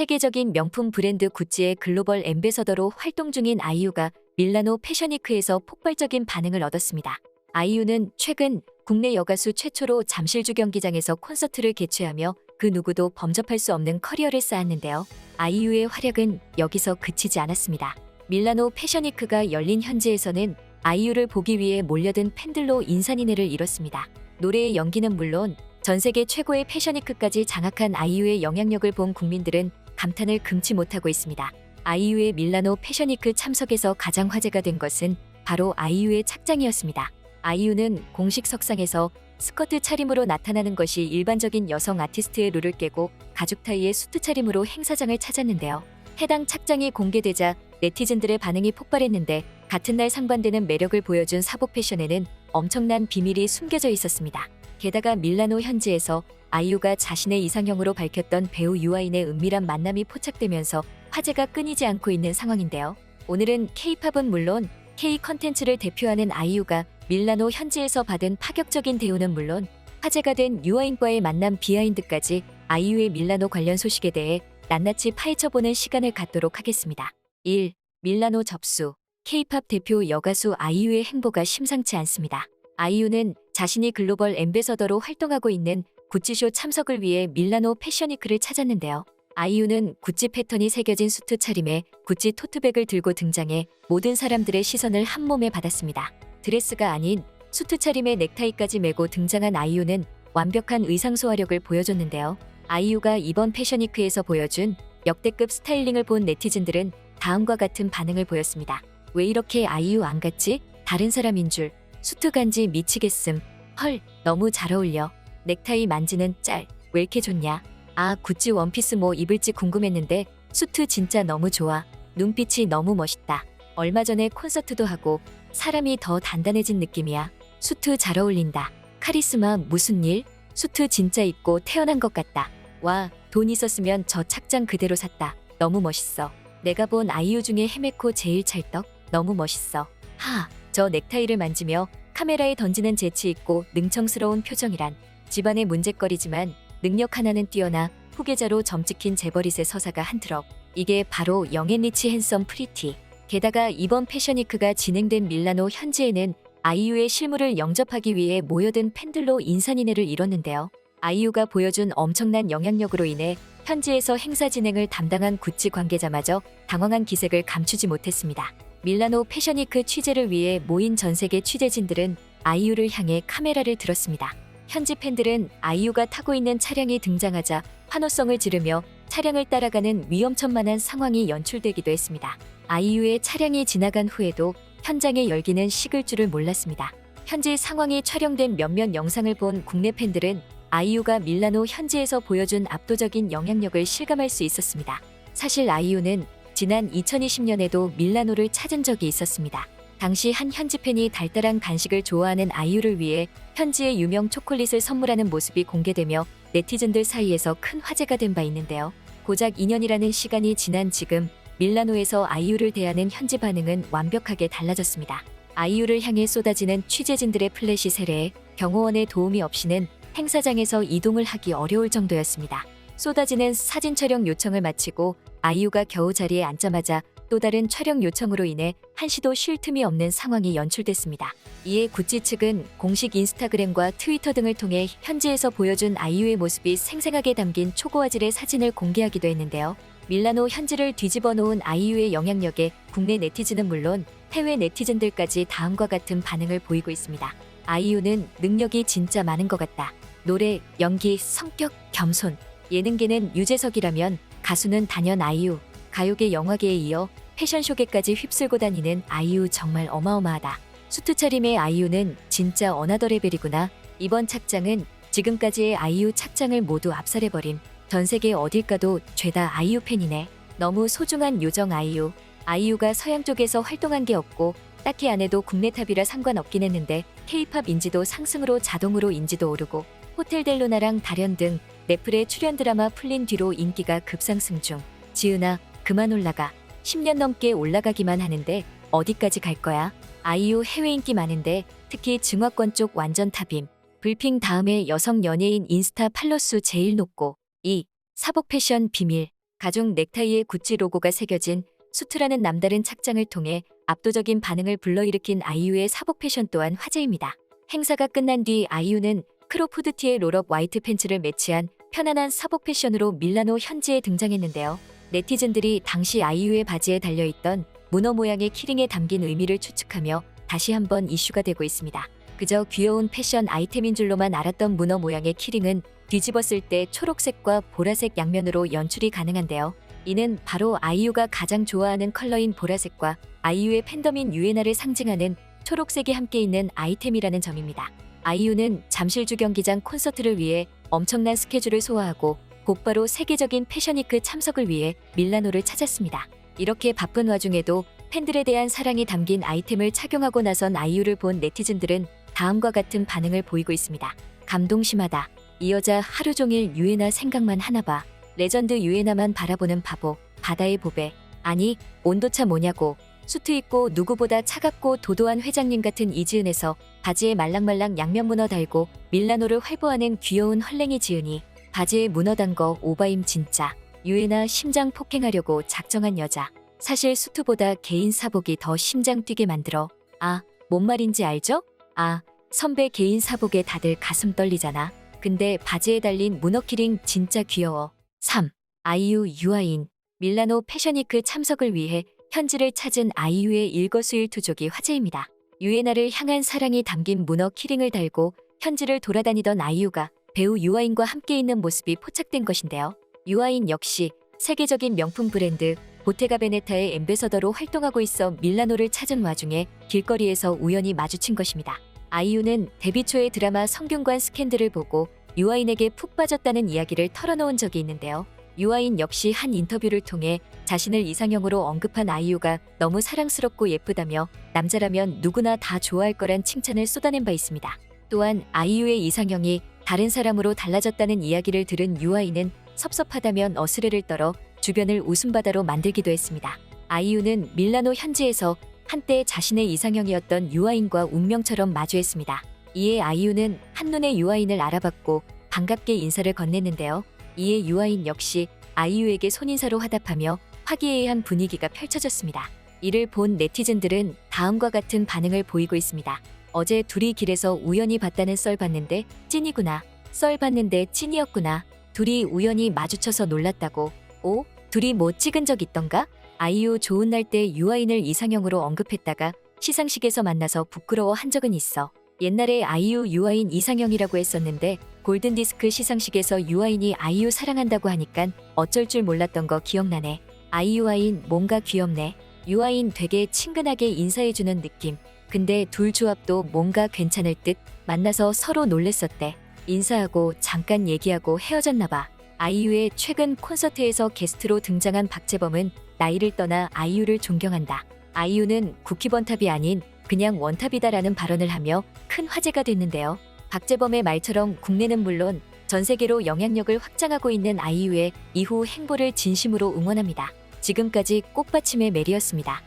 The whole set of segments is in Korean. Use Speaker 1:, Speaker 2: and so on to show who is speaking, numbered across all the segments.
Speaker 1: 세계적인 명품 브랜드 구찌의 글로벌 앰베서더로 활동 중인 아이유가 밀라노 패션위크에서 폭발적인 반응을 얻었습니다. 아이유는 최근 국내 여가수 최초로 잠실주 경기장에서 콘서트를 개최하며 그 누구도 범접할 수 없는 커리어를 쌓았는데요. 아이유의 활약은 여기서 그치지 않았습니다. 밀라노 패션위크가 열린 현지에서는 아이유를 보기 위해 몰려든 팬들로 인산인해를 이뤘습니다. 노래의 연기는 물론 전 세계 최고의 패션위크까지 장악한 아이유의 영향력을 본 국민들은 감탄을 금치 못하고 있습니다. 아이유의 밀라노 패션위크 참석에서 가장 화제가 된 것은 바로 아이유의 착장이었습니다. 아이유는 공식 석상에서 스커트 차림으로 나타나는 것이 일반적인 여성 아티스트의 룰을 깨고 가죽 타이의 수트 차림으로 행사장을 찾았는데요. 해당 착장이 공개되자 네티즌들의 반응이 폭발했는데 같은 날 상반되는 매력을 보여준 사복 패션에는 엄청난 비밀이 숨겨져 있었습니다. 게다가 밀라노 현지에서 아이유가 자신의 이상형으로 밝혔던 배우 유아인의 은밀한 만남이 포착되면서 화제가 끊이지 않고 있는 상황인데요. 오늘은 K-팝은 물론 K 컨텐츠를 대표하는 아이유가 밀라노 현지에서 받은 파격적인 대우는 물론 화제가 된 유아인과의 만남 비하인드까지 아이유의 밀라노 관련 소식에 대해 낱낱이 파헤쳐보는 시간을 갖도록 하겠습니다. 1. 밀라노 접수. K-팝 대표 여가수 아이유의 행보가 심상치 않습니다. 아이유는 자신이 글로벌 앰베서더로 활동하고 있는 구찌쇼 참석을 위해 밀라노 패션위크를 찾았는데요. 아이유는 구찌 패턴이 새겨진 수트 차림에 구찌 토트백을 들고 등장해 모든 사람들의 시선을 한 몸에 받았습니다. 드레스가 아닌 수트 차림에 넥타이까지 메고 등장한 아이유는 완벽한 의상 소화력을 보여줬는데요. 아이유가 이번 패션위크에서 보여준 역대급 스타일링을 본 네티즌들은 다음과 같은 반응을 보였습니다. 왜 이렇게 아이유 안 같지? 다른 사람인 줄. 수트 간지 미치겠음. 헐, 너무 잘 어울려. 넥타이 만지는 짤. 왜 이렇게 좋냐? 아, 구찌 원피스 뭐 입을지 궁금했는데 수트 진짜 너무 좋아. 눈빛이 너무 멋있다. 얼마 전에 콘서트도 하고 사람이 더 단단해진 느낌이야. 수트 잘 어울린다. 카리스마 무슨 일? 수트 진짜 입고 태어난 것 같다. 와, 돈 있었으면 저 착장 그대로 샀다. 너무 멋있어. 내가 본 아이유 중에 헤메코 제일 찰떡. 너무 멋있어. 하, 저 넥타이를 만지며 카메라에 던지는 재치 있고 능청스러운 표정이란. 집안의 문제거리지만 능력 하나는 뛰어나 후계자로 점찍힌 재벌잇의 서사가 한 트럭. 이게 바로 영앤리치 핸섬 프리티. 게다가 이번 패션위크가 진행된 밀라노 현지에는 아이유의 실물을 영접하기 위해 모여든 팬들로 인산인해를 이뤘는데요. 아이유가 보여준 엄청난 영향력으로 인해 현지에서 행사 진행을 담당한 구찌 관계자마저 당황한 기색을 감추지 못했습니다. 밀라노 패션위크 취재를 위해 모인 전 세계 취재진들은 아이유를 향해 카메라를 들었습니다. 현지 팬들은 아이유가 타고 있는 차량이 등장하자 환호성을 지르며 차량을 따라가는 위험천만한 상황이 연출되기도 했습니다. 아이유의 차량이 지나간 후에도 현장의 열기는 식을 줄을 몰랐습니다. 현지 상황이 촬영된 몇몇 영상을 본 국내 팬들은 아이유가 밀라노 현지에서 보여준 압도적인 영향력을 실감할 수 있었습니다. 사실 아이유는 지난 2020년에도 밀라노를 찾은 적이 있었습니다. 당시 한 현지 팬이 달달한 간식을 좋아하는 아이유를 위해 현지의 유명 초콜릿을 선물하는 모습이 공개되며 네티즌들 사이에서 큰 화제가 된 바 있는데요. 고작 2년이라는 시간이 지난 지금 밀라노에서 아이유를 대하는 현지 반응은 완벽하게 달라졌습니다. 아이유를 향해 쏟아지는 취재진들의 플래시 세례에 경호원의 도움이 없이는 행사장에서 이동을 하기 어려울 정도였습니다. 쏟아지는 사진 촬영 요청을 마치고 아이유가 겨우 자리에 앉자마자 또 다른 촬영 요청으로 인해 한시도 쉴 틈이 없는 상황이 연출됐습니다. 이에 구찌 측은 공식 인스타그램과 트위터 등을 통해 현지에서 보여준 아이유의 모습이 생생하게 담긴 초고화질의 사진을 공개하기도 했는데요. 밀라노 현지를 뒤집어 놓은 아이유의 영향력에 국내 네티즌은 물론 해외 네티즌들까지 다음과 같은 반응을 보이고 있습니다. 아이유는 능력이 진짜 많은 것 같다. 노래, 연기, 성격, 겸손. 예능계는 유재석이라면 가수는 단연 아이유. 가요계 영화계에 이어 패션쇼계까지 휩쓸고 다니는 아이유 정말 어마어마하다. 수트 차림의 아이유는 진짜 어나더 레벨이구나. 이번 착장은 지금까지의 아이유 착장을 모두 압살해버림. 전 세계 어딜 가도 죄다 아이유 팬이네. 너무 소중한 요정 아이유. 아이유가 서양 쪽에서 활동한 게 없고 딱히 안 해도 국내 탑이라 상관없긴 했는데 K-팝 인지도 상승으로 자동으로 인지도 오르고 호텔 델루나랑 다련 등 넷플의 출연 드라마 풀린 뒤로 인기가 급상승 중. 지은아, 그만 올라가. 10년 넘게 올라가기만 하는데 어디까지 갈 거야? 아이유 해외 인기 많은데 특히 증화권 쪽 완전 탑임. 불핑 다음에 여성 연예인 인스타 팔로수 제일 높고. 2. 사복 패션 비밀. 가죽 넥타이에 구찌 로고가 새겨진 수트라는 남다른 착장을 통해 압도적인 반응을 불러일으킨 아이유의 사복 패션 또한 화제입니다. 행사가 끝난 뒤 아이유는 크롭 후드티에 롤업 화이트 팬츠를 매치한 편안한 사복 패션으로 밀라노 현지에 등장했는데요. 네티즌들이 당시 아이유의 바지에 달려있던 문어 모양의 키링에 담긴 의미를 추측하며 다시 한번 이슈가 되고 있습니다. 그저 귀여운 패션 아이템인 줄로만 알았던 문어 모양의 키링은 뒤집었을 때 초록색과 보라색 양면으로 연출이 가능한데요. 이는 바로 아이유가 가장 좋아하는 컬러인 보라색과 아이유의 팬덤인 유에나를 상징하는 초록색이 함께 있는 아이템이라는 점입니다. 아이유는 잠실주 경기장 콘서트를 위해 엄청난 스케줄을 소화하고 곧바로 세계적인 패션위크 참석을 위해 밀라노를 찾았습니다. 이렇게 바쁜 와중에도 팬들에 대한 사랑이 담긴 아이템을 착용하고 나선 아이유를 본 네티즌들은 다음과 같은 반응을 보이고 있습니다. 감동심하다. 이 여자 하루 종일 유에나 생각만 하나 봐. 레전드 유에나만 바라보는 바보. 바다의 보배. 아니, 온도차 뭐냐고. 수트 입고 누구보다 차갑고 도도한 회장님 같은 이지은에서 바지에 말랑말랑 양면 문어 달고 밀라노를 활보하는 귀여운 헐랭이 지은이. 바지에 문어 단 거 오바임 진짜. 유에나 심장 폭행하려고 작정한 여자. 사실 수트보다 개인 사복이 더 심장 뛰게 만들어. 아, 뭔 말인지 알죠? 아, 선배 개인 사복에 다들 가슴 떨리잖아. 근데 바지에 달린 문어 키링 진짜 귀여워. 3. 아이유 유아인. 밀라노 패션위크 참석을 위해 현지를 찾은 아이유의 일거수일투족이 화제입니다. 유에나를 향한 사랑이 담긴 문어 키링을 달고 현지를 돌아다니던 아이유가 배우 유아인과 함께 있는 모습이 포착된 것인데요. 유아인 역시 세계적인 명품 브랜드 보테가 베네타의 앰베서더로 활동하고 있어 밀라노를 찾은 와중에 길거리에서 우연히 마주친 것입니다. 아이유는 데뷔 초의 드라마 성균관 스캔들을 보고 유아인에게 푹 빠졌다는 이야기를 털어놓은 적이 있는데요. 유아인 역시 한 인터뷰를 통해 자신을 이상형으로 언급한 아이유가 너무 사랑스럽고 예쁘다며 남자라면 누구나 다 좋아할 거란 칭찬을 쏟아낸 바 있습니다. 또한 아이유의 이상형이 다른 사람으로 달라졌다는 이야기를 들은 유아인은 섭섭하다면 어스레를 떨어 주변을 웃음바다로 만들기도 했습니다. 아이유는 밀라노 현지에서 한때 자신의 이상형이었던 유아인과 운명처럼 마주했습니다. 이에 아이유는 한눈에 유아인을 알아봤고 반갑게 인사를 건넸는데요. 이에 유아인 역시 아이유에게 손인사로 화답하며 화기애애한 분위기가 펼쳐졌습니다. 이를 본 네티즌들은 다음과 같은 반응을 보이고 있습니다. 어제 둘이 길에서 우연히 봤다는 썰 봤는데 찐이구나. 썰 봤는데 찐이었구나. 둘이 우연히 마주쳐서 놀랐다고. 오? 둘이 뭐 찍은 적 있던가? 아이유 좋은 날 때 유아인을 이상형으로 언급했다가 시상식에서 만나서 부끄러워 한 적은 있어. 옛날에 아이유 유아인 이상형이라고 했었는데 골든디스크 시상식에서 유아인이 아이유 사랑한다고 하니깐 어쩔 줄 몰랐던 거 기억나네. 아이유아인 뭔가 귀엽네. 유아인 되게 친근하게 인사해주는 느낌. 근데 둘 조합도 뭔가 괜찮을 듯. 만나서 서로 놀랬었대. 인사하고 잠깐 얘기하고 헤어졌나봐. 아이유의 최근 콘서트에서 게스트로 등장한 박재범은 나이를 떠나 아이유를 존경한다. 아이유는 국회번탑이 아닌 그냥 원탑이다라는 발언을 하며 큰 화제가 됐는데요. 박재범의 말처럼 국내는 물론 전 세계로 영향력을 확장하고 있는 아이유의 이후 행보를 진심으로 응원합니다. 지금까지 꽃받침의 메리였습니다.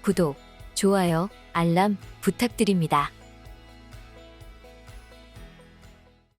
Speaker 1: 구독, 좋아요, 알람 부탁드립니다.